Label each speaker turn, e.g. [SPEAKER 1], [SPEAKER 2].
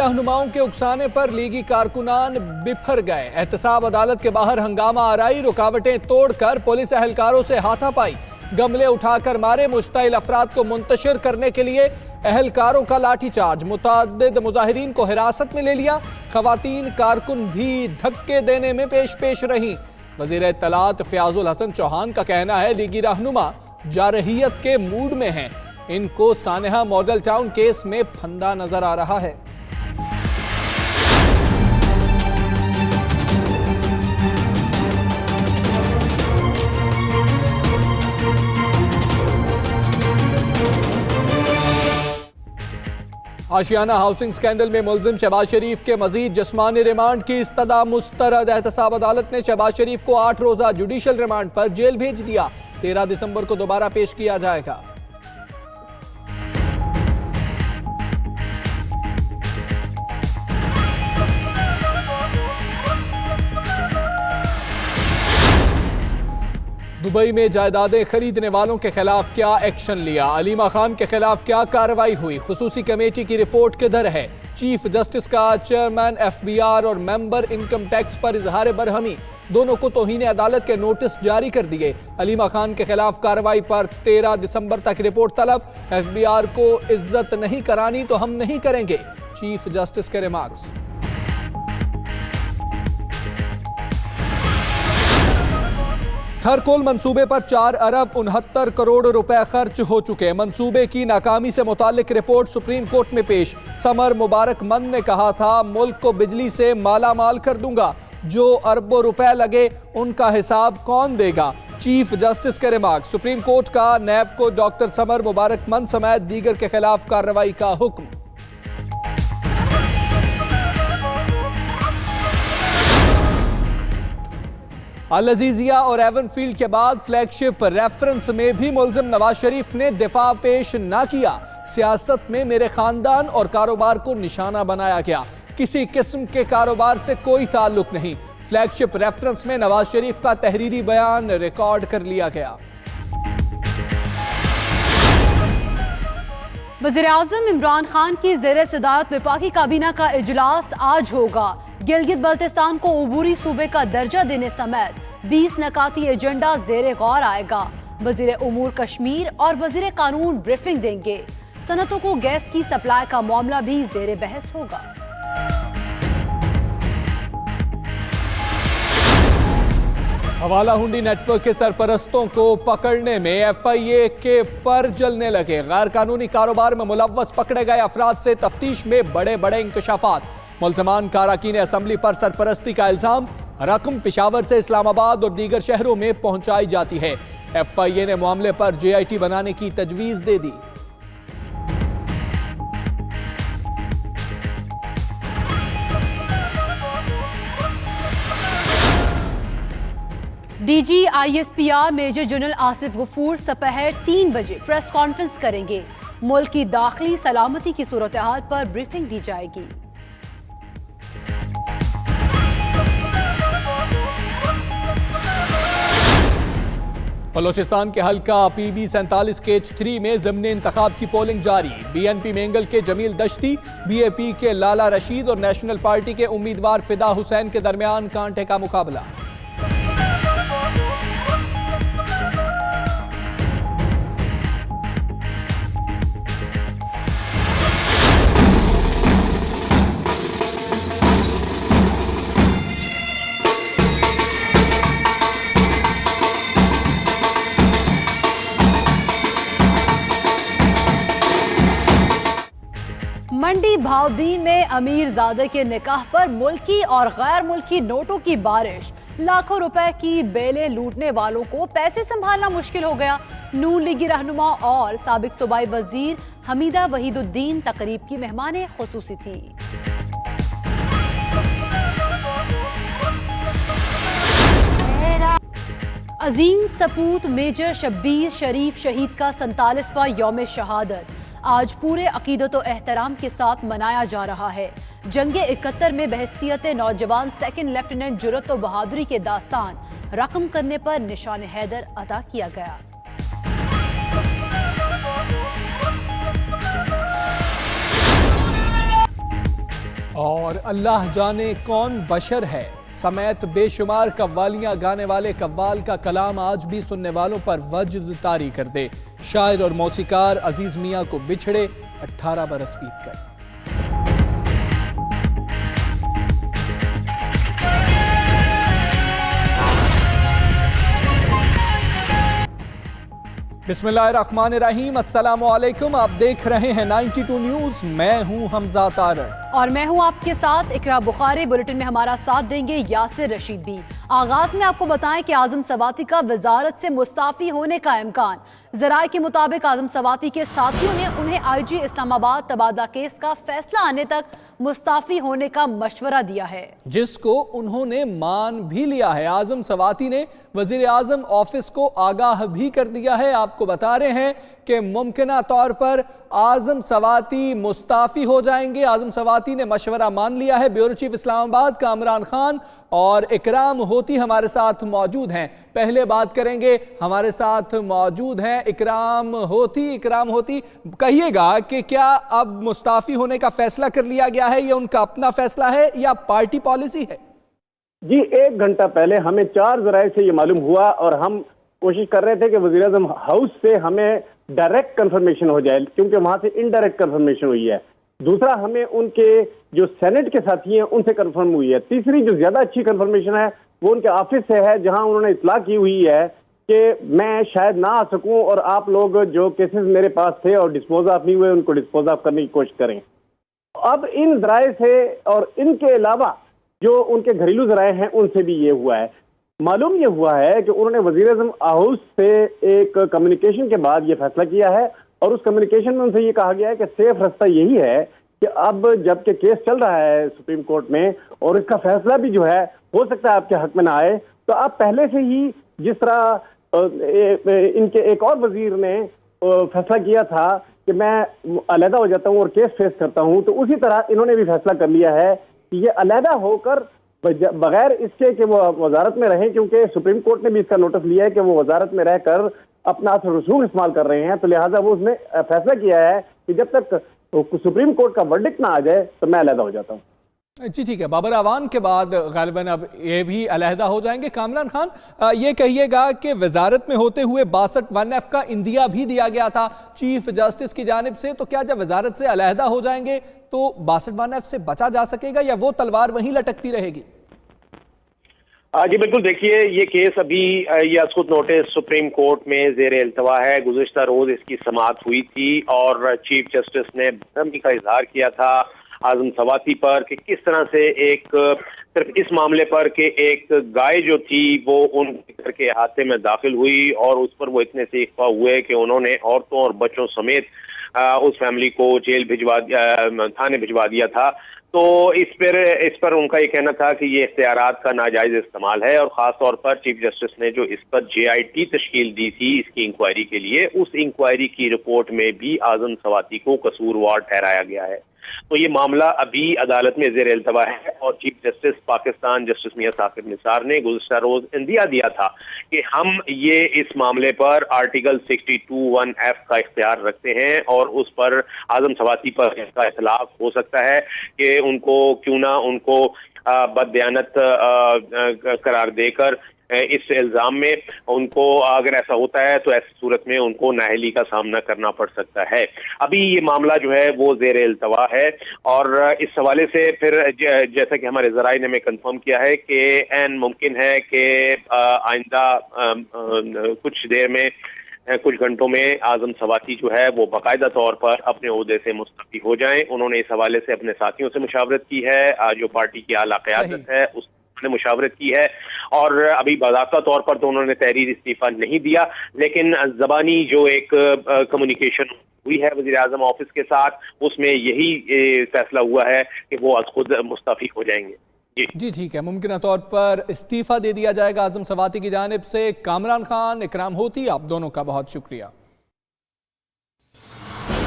[SPEAKER 1] रहनुमाओं के उकसाने पर लीगी कारकुनान बिफर गए। एहतसाब अदालत के बाहर हंगामा आराई, रुकावटें तोड़कर पुलिस एहलकारों से हाथापाई, गमले उठाकर मारे, मुश्ताइल अफराद को मुंतशिर करने के लिए एहलकारों का लाठीचार्ज, मुतअद्दिद मुजाहिरीन को हिरासत में ले लिया। खवातीन कारकुन भी धक्के देने में पेश रहीं। वजीर इत्तलात फयाजुल हसन चौहान का कहना है लीगी रहनुमा जारहियत के मूड में हैं। इनको सानेहा मॉडल टाउन केस में फंदा नजर आ रहा है। आशियाना हाउसिंग स्कैंडल में मुलजिम शहबाज शरीफ के मजीद जिस्मानी रिमांड की इस्तदा मुस्तरद। एहतसाब अदालत ने शहबाज शरीफ को 8 रोजा जुडिशल रिमांड पर जेल भेज दिया। 13 दिसंबर को दोबारा पेश किया जाएगा। दुबई में जायदादें खरीदने वालों के खिलाफ क्या एक्शन लिया? अलीमा खान के खिलाफ क्या कार्रवाई हुई? खुसूसी कमेटी की रिपोर्ट किधर है? चीफ जस्टिस का चेयरमैन FBR और मेंबर इनकम टैक्स पर इजहार बरहमी, दोनों को तौहीन अदालत के नोटिस जारी कर दिए। अलीमा खान के खिलाफ कार्रवाई पर 13 दिसंबर तक रिपोर्ट तलब। FBR को इज्जत नहीं करानी तो हम नहीं करेंगे, चीफ जस्टिस के रिमार्क्स। खरकोल मंसूबे पर 4 अरब 69 करोड़ रुपए खर्च हो चुके। मंसूबे की नाकामी से मुतालिक रिपोर्ट सुप्रीम कोर्ट में पेश। समर मुबारक मंद ने कहा था मुल्क को बिजली से माला माल कर दूंगा, जो अरबों रुपए लगे उनका हिसाब कौन देगा, चीफ जस्टिस के रिमार्क। सुप्रीम कोर्ट का नैब को डॉक्टर समर मुबारक मंद समेत दीगर के खिलाफ कार्रवाई का हुक्म। अल अजीजिया और एवनफील्ड के बाद फ्लैगशिप रेफरेंस में भी मुल्जिम नवाज शरीफ ने दिफा पेश ना किया। सियासत में मेरे खानदान और कारोबार को निशाना बनाया गया, किसी किस्म के कारोबार से कोई ताल्लुक नहीं। फ्लैगशिप रेफरेंस में नवाज शरीफ का तहरीरी बयान रिकॉर्ड कर लिया गया।
[SPEAKER 2] वज़ीर आज़म इमरान खान की ज़ेरे सदारत वफाकी काबीना का इजलास आज होगा। गिलगित बल्तिस्तान को अबूरी सूबे का दर्जा देने समेत 20 नकाती एजेंडा ज़ेरे गौर आएगा। वज़ीर उमूर कश्मीर और वज़ीर कानून ब्रीफिंग देंगे। सनतों को गैस की सप्लाई का मामला भी ज़ेरे बहस होगा।
[SPEAKER 1] हवाला हुंडी नेटवर्क के सरपरस्तों को पकड़ने में FIA के पर जलने लगे। गैर कानूनी कारोबार में मुलव्वस पकड़े गए अफराद से तफ्तीश में बड़े बड़े इंकशाफात। मुल्ज़मान काराकीन असम्बली पर सरपरस्ती का इल्जाम। रकम पेशावर से इस्लामाबाद और दीगर शहरों में पहुंचाई जाती है। FIA ने मामले पर JIT बनाने की तजवीज़ दे दी।
[SPEAKER 2] DG ISPR major general Asif Ghafoor दोपहर 3 बजे प्रेस कॉन्फ्रेंस करेंगे। मुल्क की दाखिली सलामती की सूरत हाल पर ब्रीफिंग दी जाएगी।
[SPEAKER 1] बलोचिस्तान के हल्का PB47 के H3 में ज़िमनी इंतखाब की पोलिंग जारी। BNP मेंगल के जमील दश्ती, BAP के लाला रशीद और नेशनल पार्टी के उम्मीदवार फिदा हुसैन के दरमियान कांटे का मुकाबला।
[SPEAKER 2] मंडी भावदीन में अमीर ज़ादे के निकाह पर मुल्की और गैर मुल्की नोटों की बारिश। लाखों रुपए की बेलें लूटने वालों को पैसे संभालना मुश्किल हो गया। नून लीगी रहनुमा और साबिक सूबाई वजीर हमीदा वहीदुद्दीन तकरीब की मेहमान खुसूसी थी। अजीम सपूत मेजर शब्बीर शरीफ शहीद का 47वां यौम शहादत आज पूरे अकीदत और एहतराम के साथ मनाया जा रहा है। जंग 71 में बहसियत नौजवान सेकंड लेफ्टिनेंट जुर्रत और बहादुरी के दास्तान रकम करने पर निशान हैदर अदा किया गया।
[SPEAKER 1] और अल्लाह जाने कौन बशर है समेत बेशुमार कव्वालियां गाने वाले कव्वाल का कलाम आज भी सुनने वालों पर वज्द तारी कर दे। शायर और मौसीकार अजीज मियां को बिछड़े 18 बरस बीत गए। बिस्मिल्लाहिर्रहमानिर्रहीम, अस्सलामुअलैकुम। आप देख रहे हैं 92 न्यूज। मैं हूं हमजा तारड़
[SPEAKER 2] और मैं हूं आपके साथ इकरा बुखारी। बुलेटिन में हमारा साथ देंगे यासिर रशीद भी। आगाज में आपको बताएं कि आजम सवाती का वजारत से मुस्ताफी होने का इम्कान। जराये के मुताबिक आजम सवाती के साथियों ने उन्हें IG इस्लामाबाद तबादला केस का फैसला आने तक मुस्ताफी होने का मशवरा दिया है,
[SPEAKER 1] जिसको उन्होंने मान भी लिया है। आजम सवाती ने वजीर आजम ऑफिस को आगाह भी कर दिया है। आपको बता रहे हैं कि मुमकिना तौर पर आजम सवाती मुस्ताफी हो जाएंगे। आजम सवाती ने मशवरा मान लिया है। ब्यूरो चीफ इस्लामाबाद कामरान खान और इकराम होती हमारे साथ मौजूद हैं। पहले बात करेंगे, हमारे साथ मौजूद हैं इकराम होती। इकराम होती, कहिएगा कि क्या अब मुस्ताफी होने का फैसला कर लिया गया है, ये उनका अपना फैसला है या पार्टी पॉलिसी है?
[SPEAKER 3] जी, 1 घंटा पहले हमें 4 जराये से ये मालूम हुआ और हम कोशिश कर रहे थे कि वज़ीर आज़म हाउस से हमें डायरेक्ट कंफर्मेशन हो जाए, क्योंकि वहां से इनडायरेक्ट कंफर्मेशन हुई है। दूसरा, हमें उनके जो सेनेट के साथी हैं उनसे कंफर्म हुई है। तीसरी जो ज्यादा अच्छी कंफर्मेशन है वो उनके ऑफिस से है, जहां उन्होंने इतला की हुई है कि मैं शायद ना आ सकूं और आप लोग जो केसेस मेरे पास थे और डिस्पोज ऑफ नहीं हुए उनको डिस्पोज ऑफ करने की कोशिश करें। अब इन जराये से और इनके अलावा जो उनके घरेलू जराये हैं उनसे भी ये हुआ है। मालूम ये हुआ है कि उन्होंने वज़ीर आज़म हाउस से एक कम्युनिकेशन के बाद ये फैसला किया है और उस कम्युनिकेशन में उनसे ये कहा गया है कि सेफ रास्ता यही है कि अब जबकि केस चल रहा है सुप्रीम कोर्ट में और इसका फैसला भी जो है हो सकता है आपके हक में ना आए, तो आप पहले से ही जिस तरह इनके एक और वजीर ने फैसला किया था कि मैं अलहदा हो जाता हूं और केस फेस करता हूं, तो उसी तरह इन्होंने भी फैसला कर लिया है कि ये अलहदा होकर बगैर इसके कि वो वजारत में रहें, क्योंकि सुप्रीम कोर्ट ने भी इसका नोटिस लिया है कि वो वजारत में रहकर अपना असर रसूख इस्तेमाल कर रहे हैं, तो लिहाजा वो उसने फैसला किया है कि जब तक सुप्रीम कोर्ट का वर्डिक्ट ना आ जाए तो मैं अलहदा हो जाता हूँ।
[SPEAKER 1] जी ठीक है, बाबर आवान के बाद गालिबन अब ये भी अलहदा हो जाएंगे। कामरान खान, ये कहिएगा कि वजारत में होते हुए 62 1F का इंदिया भी दिया गया था चीफ जस्टिस की जानिब से, तो क्या जब वजारत से अलहदा हो जाएंगे तो 62 1F से बचा जा सकेगा या वो तलवार वहीं लटकती रहेगी?
[SPEAKER 4] जी बिल्कुल, देखिए ये केस अभी ये अस्कुत नोटिस सुप्रीम कोर्ट में जेर इल्तवा है। गुज़िश्ता रोज इसकी समाअत हुई थी और चीफ जस्टिस ने बेरहमी का इजहार किया था आजम सवाती पर कि किस तरह से एक सिर्फ इस मामले पर कि एक गाय जो थी वो उनके घर के अहाते में दाखिल हुई और उस पर वो इतने से इख्फा हुए कि उन्होंने औरतों और बच्चों समेत उस फैमिली को जेल थाने भिजवा दिया था। तो इस पर उनका ये कहना था कि ये इख्तियारात का नाजायज इस्तेमाल है और ख़ास तौर पर चीफ जस्टिस ने जो इस पर JIT तश्कील दी थी इसकी इंक्वायरी के लिए, उस इंक्वायरी की रिपोर्ट में भी आजम सवाती को कसूरवार ठहराया गया है। तो ये मामला अभी अदालत में ज़ेर इल्तवा है और चीफ जस्टिस पाकिस्तान जस्टिस मियां साकिब निसार ने गुज़िश्ता रोज इंदिया दिया था कि हम ये इस मामले पर आर्टिकल 62 1F का इख्तियार रखते हैं और उस पर आजम सवाती पर इसका इतलाक हो सकता है कि उनको क्यों ना उनको बददयानत करार देकर इस इल्जाम में उनको, अगर ऐसा होता है तो ऐसी सूरत में उनको नाअहली का सामना करना पड़ सकता है। अभी ये मामला जो है वो जेर इल्तवा है और इस हवाले से फिर जैसा कि हमारे ज़राए ने हमें कंफर्म किया है कि ऐन मुमकिन है कि आइंदा कुछ देर में, कुछ घंटों में आजम सवाती जो है वो बाकायदा तौर पर अपने ओहदे से मुस्तफ़ी हो जाएं। उन्होंने इस हवाले से अपने साथियों से मुशावरत की है, जो पार्टी की आला क़यादत है उसने मुशावरत की है और अभी बाज़ाब्ता तौर पर तो उन्होंने तहरीर इस्तीफा नहीं दिया, लेकिन ज़बानी जो एक कम्युनिकेशन हुई है वज़ीर आज़म ऑफिस के साथ उसमें यही फैसला हुआ है कि वो आज खुद मुस्तफ़ी हो जाएंगे।
[SPEAKER 1] जी ठीक है, मुमकिन तौर पर इस्तीफा दे दिया जाएगा आजम सवाती की जानिब से। कामरान खान, इकराम होती, आप दोनों का बहुत शुक्रिया।